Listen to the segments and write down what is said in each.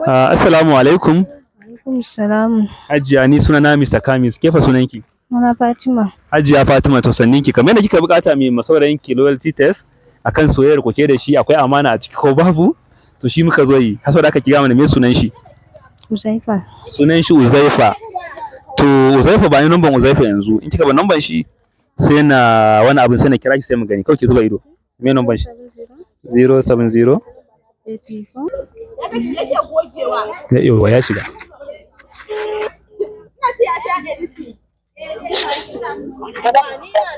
Assalamu alaikum. Alaikum salam. Hajiya ni sunana Mr. Kamis. Kefa sunanki? Muna Fatima. Hajiya Fatima to sanninki. Kamar yadda kika bukata mai masaurayinki loyalty test akan soyayyar ku ke da shi akwai amana a ciki ko babu? To shi muka zo yi. Har da aka kiga mana me sunan shi? Uzaifa. Sunan shi Uzaifa. To Uzaifa ba ni numban Uzaifa yanzu. In kika ba numban shi sai na wani abin sai na kira shi sai mu gani. Kawai ki zuba ido. Me numban shi? 070 Yauwa ya shiga.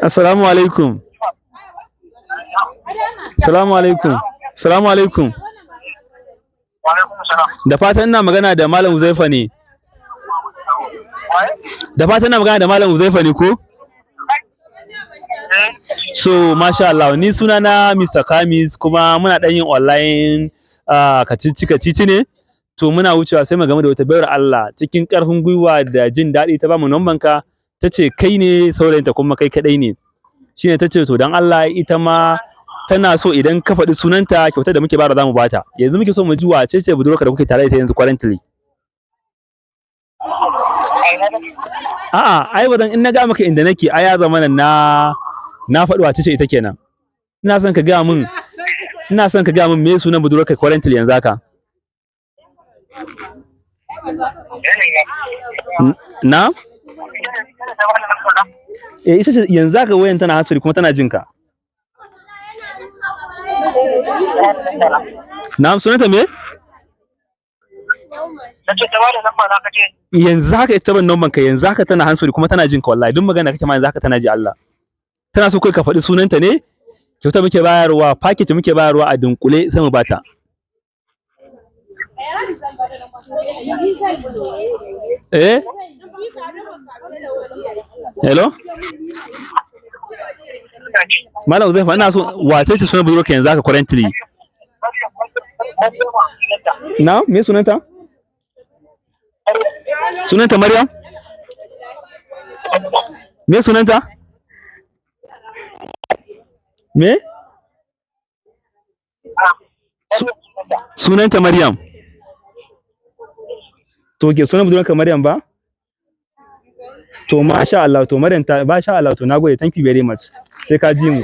Assalamu alaikum. Assalamu alaikum. Assalamu alaikum. Da fatan ina magana da Malam Uzaifa ne. Da fatan ina magana da Malam Uzaifa ne ko? So masha Allah ni sunana Mr. Kamis kuma muna ɗan yin online kacici ne. To muna wucewa sai mu game da wata bayar Allah cikin ƙarfin gwiwa da jin daɗi ta bamu numban ka ta ce kai ne saurayinta kuma kai kaɗai ne. Shine ta ce to dan Allah ita ma tana so idan ka faɗi sunanta kyautar da muke bara za mu bata. Yanzu muke so mu ji wace ce budurwarka da kuke tare da ita yanzu currently. A'a ai bazan in na ga maka inda nake ai ya zama na faɗi wace ce ita kenan. Ina son ka gaya min me sunan budurwarka currently yanzu haka. Na? Ita ce yanzu haka wayan tana hasari kuma tana jin ka. Na sunanta me? Yanzu haka ita ban numban ka yanzu haka tana hansuri kuma tana jin ka wallahi duk magana kake ma yanzu haka tana ji Allah. Tana so kai ka faɗi sunanta ne? Kyauta muke bayarwa, package muke bayarwa a dunkule sai mu bata. Eh? Hello? Malam Uzaifa ina so wace ce sunan budurwarka yanzu haka currently? Na? Me sunanta? Sunanta Maryam? Me sunanta? Me? Sunanta Maryam. To ke sunan budurwarka Maryam ba? To masha Allah to Maryam ta masha Allah to nagode, thank you very much. Sai ka ji mu.